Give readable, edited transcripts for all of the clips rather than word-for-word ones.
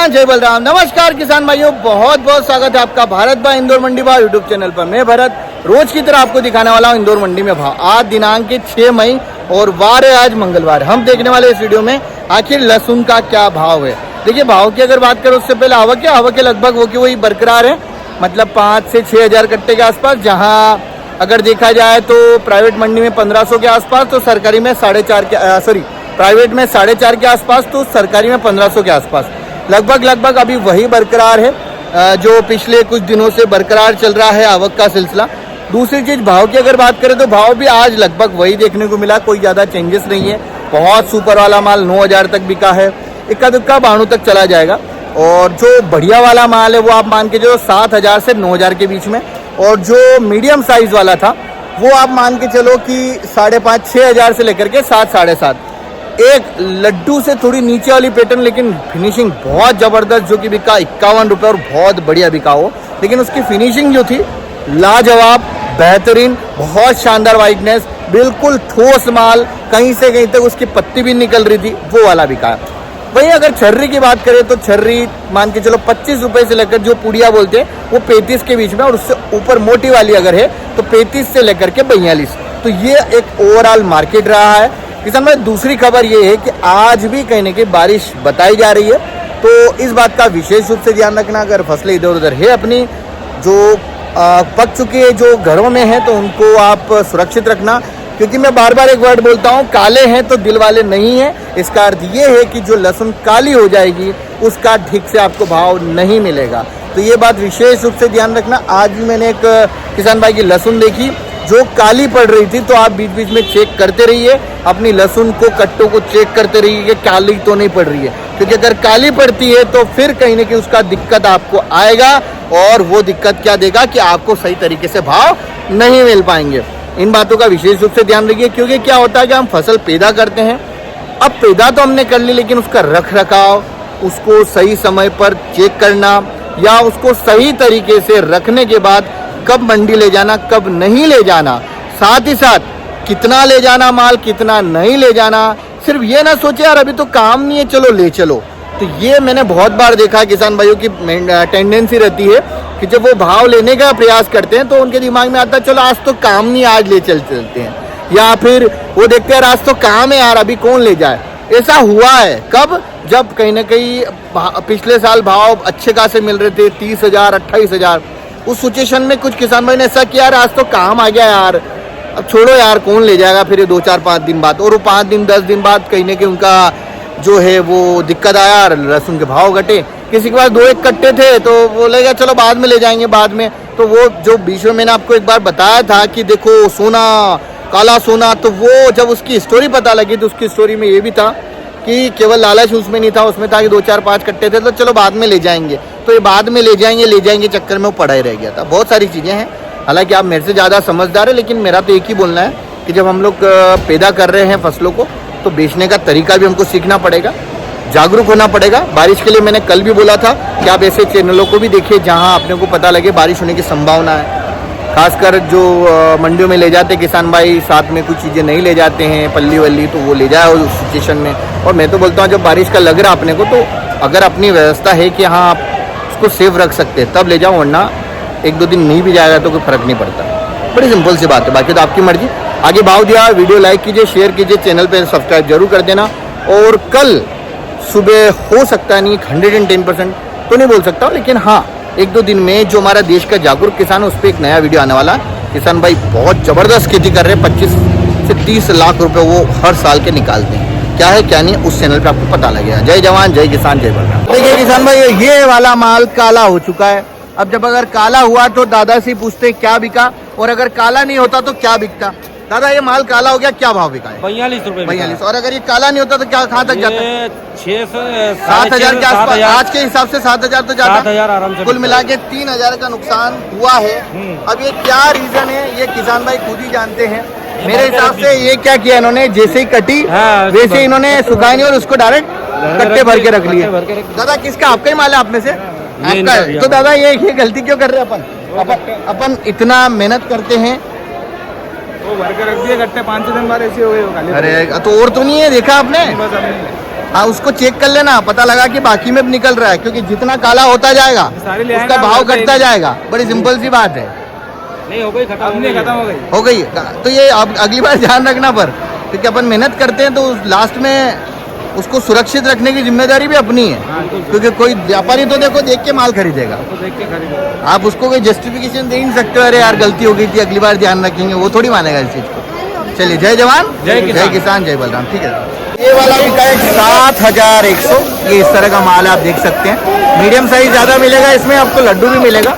जवान जय बलराम। नमस्कार किसान भाइयों, बहुत बहुत स्वागत है आपका भारत भाई इंदौर मंडी भाव यूट्यूब चैनल पर। मैं भरत रोज की तरह आपको दिखाने वाला हूं इंदौर मंडी में भाव। आज दिनांक 6 मई और वार है आज मंगलवार। हम देखने वाले इस वीडियो में आखिर लहसुन का क्या भाव है। देखिए भाव की अगर बात करें उससे पहले आवक है लगभग वो की वही बरकरार है, मतलब 5 से 6 हज़ार कट्टे के आसपास। जहाँ अगर देखा जाए तो प्राइवेट मंडी में 1500 के आसपास, तो सरकारी में प्राइवेट में 4.5 के आसपास, तो सरकारी में 1500 के आसपास। लगभग अभी वही बरकरार है जो पिछले कुछ दिनों से बरकरार चल रहा है आवक का सिलसिला। दूसरी चीज़ भाव की अगर बात करें तो भाव भी आज लगभग वही देखने को मिला, कोई ज़्यादा चेंजेस नहीं है। बहुत सुपर वाला माल 9000 तक बिका है, इक्का दुक्का 92 तक चला जाएगा। और जो बढ़िया वाला माल है वो आप मान के चलो 7000 से 9000 के बीच में। और जो मीडियम साइज वाला था वो आप मान के चलो कि 5,500-6 हज़ार से लेकर के 7 साढ़े 7। एक लड्डू से थोड़ी नीचे वाली पैटर्न, लेकिन फिनिशिंग बहुत ज़बरदस्त जो कि बिका 51 रुपये और बहुत बढ़िया बिका हो। लेकिन उसकी फिनिशिंग जो थी लाजवाब, बेहतरीन, बहुत शानदार वाइटनेस, बिल्कुल ठोस माल, कहीं से कहीं तक उसकी पत्ती भी निकल रही थी, वो वाला बिका। वहीं अगर छर्री की बात करें तो छर्री मान के चलो 25 रुपये से लेकर जो पुड़िया बोलते हैं वो 35 के बीच में, और उससे ऊपर मोटी वाली अगर है तो 35 से लेकर के 42। तो ये एक ओवरऑल मार्केट रहा है किसान भाई। दूसरी खबर ये है कि आज भी कहीं ना कहीं बारिश बताई जा रही है, तो इस बात का विशेष रूप से ध्यान रखना। अगर फसलें इधर उधर है अपनी जो पक चुकी है, जो घरों में है, तो उनको आप सुरक्षित रखना। क्योंकि मैं बार बार एक वर्ड बोलता हूँ, काले हैं तो दिल वाले नहीं हैं। इसका अर्थ ये है कि जो लहसुन काली हो जाएगी उसका ठीक से आपको भाव नहीं मिलेगा। तो ये बात विशेष रूप से ध्यान रखना। आज भी मैंने एक किसान भाई की लहसुन देखी जो काली पड़ रही थी, तो आप बीच बीच में चेक करते रहिए अपनी लहसुन को, कट्टों को चेक करते रहिए कि काली तो नहीं पड़ रही है। क्योंकि अगर काली पड़ती है तो फिर कहीं ना कहीं उसका दिक्कत आपको आएगा, और वो दिक्कत क्या देगा कि आपको सही तरीके से भाव नहीं मिल पाएंगे। इन बातों का विशेष रूप से ध्यान रखिए। क्योंकि क्या होता है कि हम फसल पैदा करते हैं, अब पैदा तो हमने कर ली, लेकिन उसका रख रखाव, उसको सही समय पर चेक करना, या उसको सही तरीके से रखने के बाद कब मंडी ले जाना, कब नहीं ले जाना, साथ ही साथ कितना ले जाना माल, कितना नहीं ले जाना। सिर्फ ये ना सोचे यार अभी तो काम नहीं है चलो ले चलो। तो ये मैंने बहुत बार देखा है किसान भाइयों की टेंडेंसी रहती है कि जब वो भाव लेने का प्रयास करते हैं तो उनके दिमाग में आता है चलो आज तो काम नहीं, आज ले चलते हैं। या फिर वो देखते हैं आज तो काम है यार, अभी कौन ले जाए। ऐसा हुआ है कब, जब कहीं ना कहीं पिछले साल भाव अच्छे खासे मिल रहे थे 30,000 28,000। उस सिचुएशन में कुछ किसान भाई ने ऐसा किया यार आज तो काम आ गया यार, अब छोड़ो यार कौन ले जाएगा। फिर ये 2-4-5 दिन बाद, और वो 5 दिन 10 दिन बाद कहीं ना कहीं उनका जो है वो दिक्कत आया, लहसुन के भाव घटे। किसी के पास 2-1 कट्टे थे तो बोलेगा चलो बाद में ले जाएंगे बाद में। तो वो जो बीच में मैंने आपको एक बार बताया था कि देखो सोना, काला सोना, तो वो जब उसकी स्टोरी पता लगी तो उसकी स्टोरी में ये भी था कि केवल लालच उसमें नहीं था, उसमें था कि 2-4-5 कट्टे थे तो चलो बाद में ले जाएंगे। तो ये बाद में ले जाएंगे चक्कर में वो पड़ा ही रह गया था। बहुत सारी चीज़ें हैं, हालांकि आप मेरे से ज़्यादा समझदार है, लेकिन मेरा तो एक ही बोलना है कि जब हम लोग पैदा कर रहे हैं फसलों को तो बेचने का तरीका भी हमको सीखना पड़ेगा, जागरूक होना पड़ेगा। बारिश के लिए मैंने कल भी बोला था कि आप ऐसे चैनलों को भी देखिए जहां अपने को पता लगे बारिश होने की संभावना है। खासकर जो मंडियों में ले जाते किसान भाई, साथ में कुछ चीज़ें नहीं ले जाते हैं पल्ली वल्ली, तो वो ले जाए उस सिचुएशन में। और मैं तो बोलता हूँ जब बारिश का लग रहा अपने को, तो अगर अपनी व्यवस्था है कि हाँ आप उसको सेफ रख सकते हैं तब ले जाओ, वरना 1-2 दिन नहीं भी जाएगा तो कोई फर्क नहीं पड़ता। बड़ी सिंपल सी बात है, बाकी तो आपकी मर्जी। आगे भाव दिया, वीडियो लाइक कीजिए, शेयर कीजिए, चैनल पे सब्सक्राइब जरूर कर देना। और कल सुबह हो सकता नहीं 110% तो नहीं बोल सकता, लेकिन हाँ 1-2 दिन में जो हमारा देश का जागरूक किसान है उस पर एक नया वीडियो आने वाला है। किसान भाई बहुत ज़बरदस्त खेती कर रहे हैं, 25 से 30 लाख रुपए वो हर साल के निकालते हैं। क्या है क्या नहीं उस चैनल पे आपको पता लगेगा। जय जवान जय किसान जय बलराम। देखिए किसान भाई ये वाला माल काला हो चुका है। अब जब अगर काला हुआ तो दादा से पूछते क्या बिका, और अगर काला नहीं होता तो क्या बिकता। दादा ये माल काला हो गया, क्या भाव बिका है? 42 रुपए। 42। और अगर ये काला नहीं होता तो क्या कहाँ तक जाता है? 6 से 7,000 के आसपास। आज के हिसाब से 7,000 तो जाता है। 7,000 आराम से। कुल मिला के 3,000 का नुकसान हुआ है। अब ये क्या रीजन है ये किसान भाई खुद ही जानते हैं। मेरे हिसाब से ये क्या किया इन्होंने, जैसे ही कटी वैसे इन्होंने सुखाई नहीं और उसको डायरेक्ट कट्टे भर के रख लिए। दादा किसका, आपका ही माल है? आपने से आपका है। तो दादा ये गलती क्यों कर रहे हैं अपन इतना मेहनत करते हैं, वो भर के रख दिए कट्टे, 5-6 दिन बाद ऐसे हो गए। अरे तो और तो नहीं है, देखा आपने? हाँ उसको चेक कर लेना, पता लगा कि बाकी में निकल रहा है, क्योंकि जितना काला होता जाएगा उसका भाव घटता जाएगा। बड़ी सिंपल सी बात है। नहीं हो गई, खत्म हो गई। तो ये अब अगली बार ध्यान रखना पर, क्योंकि अपन मेहनत करते हैं तो लास्ट में उसको सुरक्षित रखने की जिम्मेदारी भी अपनी है। क्योंकि कोई व्यापारी तो देखो देख के माल खरीदेगा, आप उसको कोई जस्टिफिकेशन दे नहीं सकते, अरे यार गलती हो गई थी अगली बार ध्यान रखेंगे, वो थोड़ी मानेगा इस चीज को। चलिए, जय जवान जय किसान जय बलराम। ठीक है, ये वाला भी का 7100, ये इस तरह का माल आप देख सकते हैं। मीडियम साइज ज़्यादा मिलेगा इसमें, आपको लड्डू भी मिलेगा।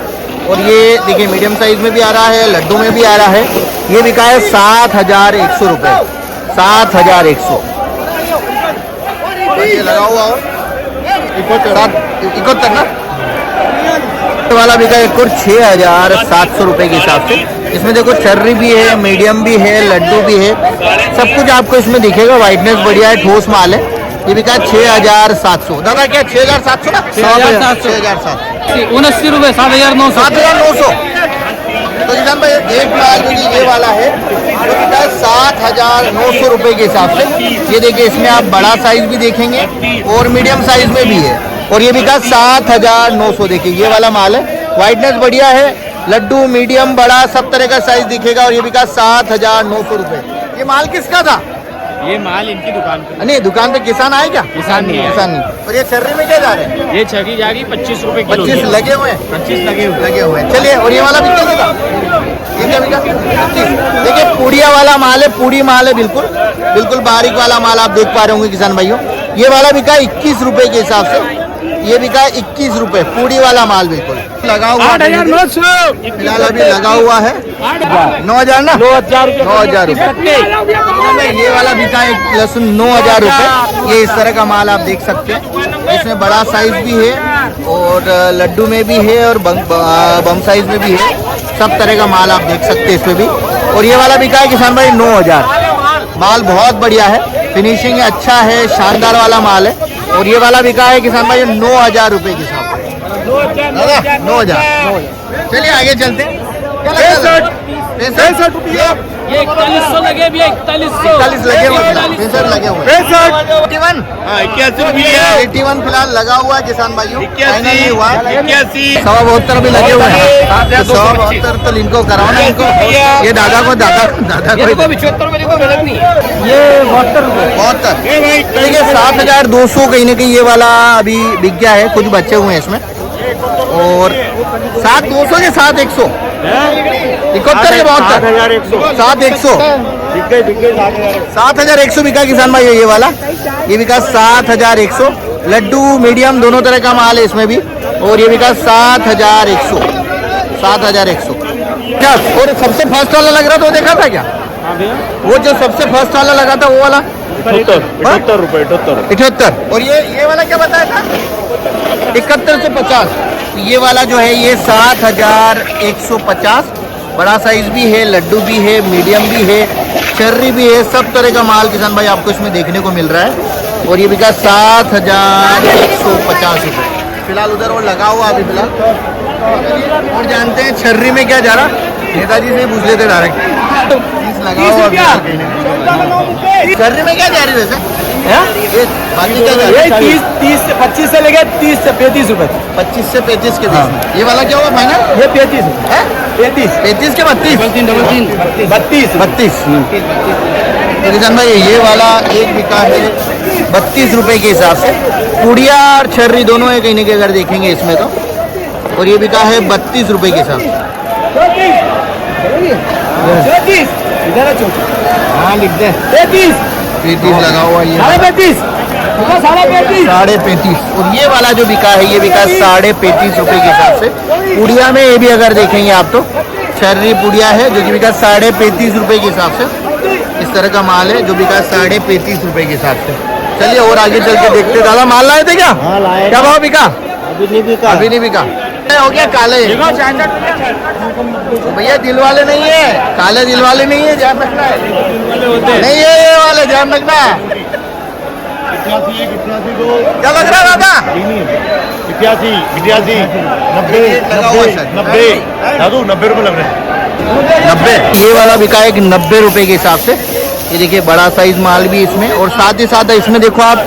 और ये देखिए मीडियम साइज में भी आ रहा है, लड्डू में भी आ रहा है। ये बिका है 7100 रुपये, 7100। ये लगा हुआ और 71 ना, वाला बिका एक और 6700 रुपये के हिसाब से। इसमें देखो चर्री भी है, मीडियम भी है, लड्डू भी है, सब कुछ आपको इसमें दिखेगा। वाइटनेस बढ़िया है, ठोस माल है। ये बिका 6700। दादा क्या 6700 ना, 6700, 79 रुपये, 7900। 7900। तो किसान भाई एक माल जो कि ये वाला है वो बिका है 7900 रुपये के हिसाब से। ये देखिए इसमें आप बड़ा साइज भी देखेंगे और मीडियम साइज में भी है। और ये बिका 7900। देखिए ये वाला माल है, वाइटनेस बढ़िया है, लड्डू मीडियम बड़ा सब तरह का साइज दिखेगा। और ये बिका 7900 रुपये। ये माल किसका था? ये माल इनकी दुकान पे। नहीं, दुकान पे किसान आए क्या? किसान नहीं है। किसान नहीं। और ये चर्री में क्या जा रहे हैं? ये छगी जाएगी 25 रुपए किलो। 25 लगे हुए हैं, 25 लगे हुए हैं। चलिए, और ये वाला भी क्या था? ये क्या बिका? 25। देखिए पूड़िया वाला माल है, पूड़ी माल है, बिल्कुल बिल्कुल बारीक वाला माल आप देख पा रहे होंगे किसान भाइयों। ये वाला बिका 21 रुपए के हिसाब से। ये बिका 21 रुपए, पूड़ी वाला माल बिल्कुल लगा हुआ। 8900 फिलहाल अभी लगा हुआ है 9000 ना, 9000 रुपए। ये वाला बिका एक लहसुन 9000 रुपए। ये इस तरह का माल आप देख सकते हैं। इसमें बड़ा साइज भी है और लड्डू में भी है और बम साइज में भी है, सब तरह का माल आप देख सकते हैं इसमें भी। और ये वाला बिका है किसान भाई 9000। माल बहुत बढ़िया है, फिनिशिंग अच्छा है, शानदार वाला माल है। और ये वाला बिका है किसान भाई 9000 रुपए के हिसाब से। 9000। चलिए आगे चलते हैं। क्या लगता है? 65 रुपये। ये 4100 लगे भी, 4100 लगे हुए, 65 लगे हुए। 81 81 फिलहाल लगा हुआ है किसान भाइयों। 81 हुआ, 72 भी लगे हुए हैं। 72 तो इनको कराओ ना, इनको ये दादा को 75 रुपए को गलत नहीं है। ये 72 देखिए 7200 कहीं ना कहीं ये वाला अभी बिक गया है, कुछ बचे हुए हैं इसमें। और 7200 के 7100, 71 के 72, 7100, 7100 बिका किसान भाई ये वाला। ये बिका 7100। लड्डू मीडियम दोनों तरह का माल है इसमें भी। और ये बिका 7100, 7100। क्या और सबसे फर्स्ट वाला लग रहा था वो देखा था क्या? वो जो सबसे फर्स्ट वाला लगा था वो वाला 78 रुपए, 78। और ये वाला क्या बताया था? 71 से 50। ये वाला जो है ये 7150। बड़ा साइज भी है, लड्डू भी है, मीडियम भी है, चर्री भी है, सब तरह का माल किसान भाई आपको इसमें देखने को मिल रहा है। और ये बिका 7150 रुपये। फिलहाल उधर वो लगा हुआ अभी फिलहाल। और जानते हैं छर्री में क्या जा रहा? नेताजी से पूछ लेते डायरेक्ट। लगा हुआ छर्री में क्या जा रही वैसे? बाकी क्या जा रही है? 30 से 25 से लेके 30 से 35 रुपए। 25 से 35 के बीच। ये वाला क्या हुआ फाइनल? ये 35 है, 35 के 32। 32। किसान भाई ये वाला एक बिका है 32 रुपए के हिसाब से। पुड़िया और छर्री दोनों है कहीं ना कहीं अगर देखेंगे इसमें तो। और ये बिका है 32 रुपए के हिसाब से। हाँ लिख दे 35 लगा हुआ ये 35 35। और ये वाला जो बिका है ये बिका 35.5 रुपए के हिसाब से। पुड़िया में ये भी अगर देखेंगे आप तो छर्री पुड़िया है जो कि बिका 35.5 रुपए के हिसाब से। इस तरह का माल है जो बिका 35.5 रुपए के हिसाब से। चलिए और आगे चल के देखते। दादा माल लाए थे क्या? क्या भाव बिका? अभी नहीं बिका। हो गया काले भैया, दिल वाले नहीं है, काले दिल वाले नहीं है, ध्यान रखना है। नहीं है ये वाले, ध्यान रखना है। क्या लग रहा है दादा? 85, 90 दादू 90 रुपए लग रहे हैं। 90। ये वाला बिका है 90 रुपए के हिसाब से। ये देखिए बड़ा साइज माल भी इसमें। और साथ ही साथ इसमें देखो आप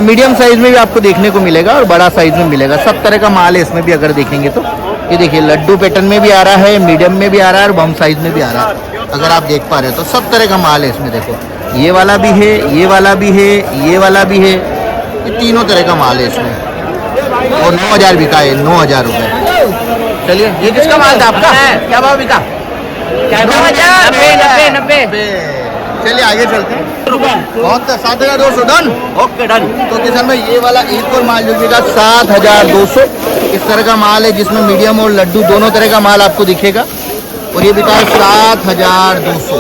मीडियम साइज में भी आपको देखने को मिलेगा और बड़ा साइज में मिलेगा, सब तरह का माल है इसमें भी अगर देखेंगे तो। ये देखिए लड्डू पैटर्न में भी आ रहा है, मीडियम में भी आ रहा है और बम साइज में भी आ रहा है, अगर आप देख पा रहे हो तो सब तरह का माल है इसमें। देखो ये वाला भी है, ये वाला भी है, ये वाला भी है, ये तीनों तरह का माल है इसमें। और 9,000 बिका है, 9,000 रुपये। चलिए ये किसका माल था आपका, क्या भाव बिका? 90 चलिए आगे चलते हैं। बहुत 7,200 डन। Okay done. तो किसान भाई ये वाला एक और माल जो बिका 7,200, इस तरह का माल है जिसमें मीडियम और लड्डू दोनों तरह का माल आपको दिखेगा। और ये बिका है 7,200,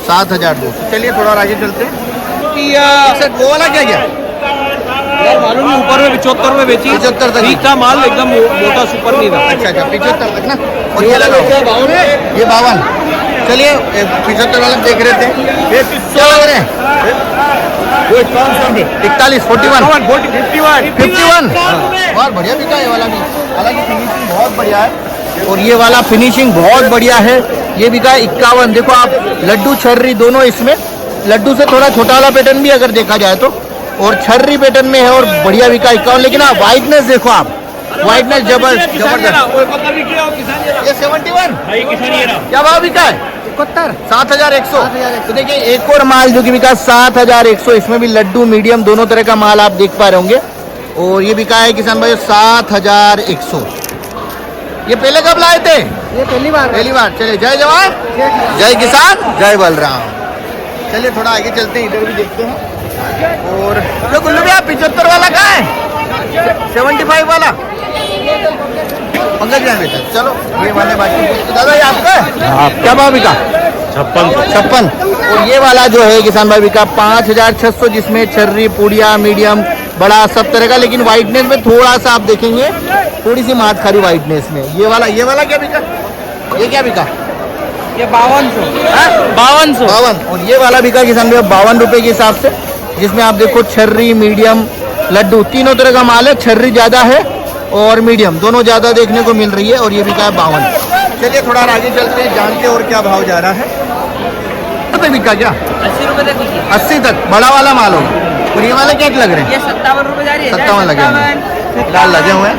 7,200। चलिए थोड़ा और आगे चलते हैं। सर वो वाला क्या गया? यार मालूम नहीं, ऊपर में 75 में बेची, 75 तक। ठीक था माल, एकदम मोटा सुपर नहीं था। अच्छा 75 तक ना। और ये लगा ये 52। चलिए 75 वाला देख रहे थे, क्या लग रहे हैं? 41, 41, 51। बहुत बढ़िया बिका ये वाला भी, हालांकि फिनिशिंग बहुत बढ़िया है। और ये वाला फिनिशिंग बहुत बढ़िया है, ये बिका 51। देखो आप लड्डू छर्री दोनों इसमें, लड्डू से थोड़ा छोटा वाला पैटर्न भी अगर देखा जाए तो, और छर्री पैटर्न में है और बढ़िया बिका 51। लेकिन आप वाइटनेस देखो, आप वाइटनेस जबरदस्त। ये 71 क्या भाव बिका है? 7,100। तो देखिए एक और माल जो कि बिका 7,100, इसमें भी लड्डू मीडियम दोनों तरह का माल आप देख पा रहे होंगे। और ये बिका है किसान भाई 7,100। ये पहले कब लाए थे? ये पहली बार। चलिए जय जवान जय किसान जय बलराम। चलिए थोड़ा आगे चलते हैं, इधर भी देखते हैं। और जो गुल्लू भैया 75 वाला कहाँ है? 75 वाला पंकज भैया बेटा। चलो ये वाले बाकी दादा ये आपका है? क्या भाव बिका? 56। और ये वाला जो है किसान भाई बिका 5,600, जिसमें छर्री पूड़िया मीडियम बड़ा सब तरह का, लेकिन वाइटनेस में थोड़ा सा आप देखेंगे थोड़ी सी मात खारी वाइटनेस में। ये वाला क्या बिका? ये क्या बिका? ये 5200। और ये वाला बिका किसान भाई 52 रुपए के हिसाब से, जिसमें आप देखो छर्री मीडियम लड्डू तीनों तरह का माल है। छर्री ज्यादा है और मीडियम दोनों ज्यादा देखने को मिल रही है। और ये बिका है 52। चलिए थोड़ा आगे चलते हैं, जानते और क्या भाव जा रहा है। तो बिका क्या? 80 रुपए तक की। 80 तक बड़ा वाला माल होगा। और ये वाले क्या लग रहे हैं? ये 57 रुपए जा रही है। 57 लगे हुए हैं, लाल लगे हुए हैं।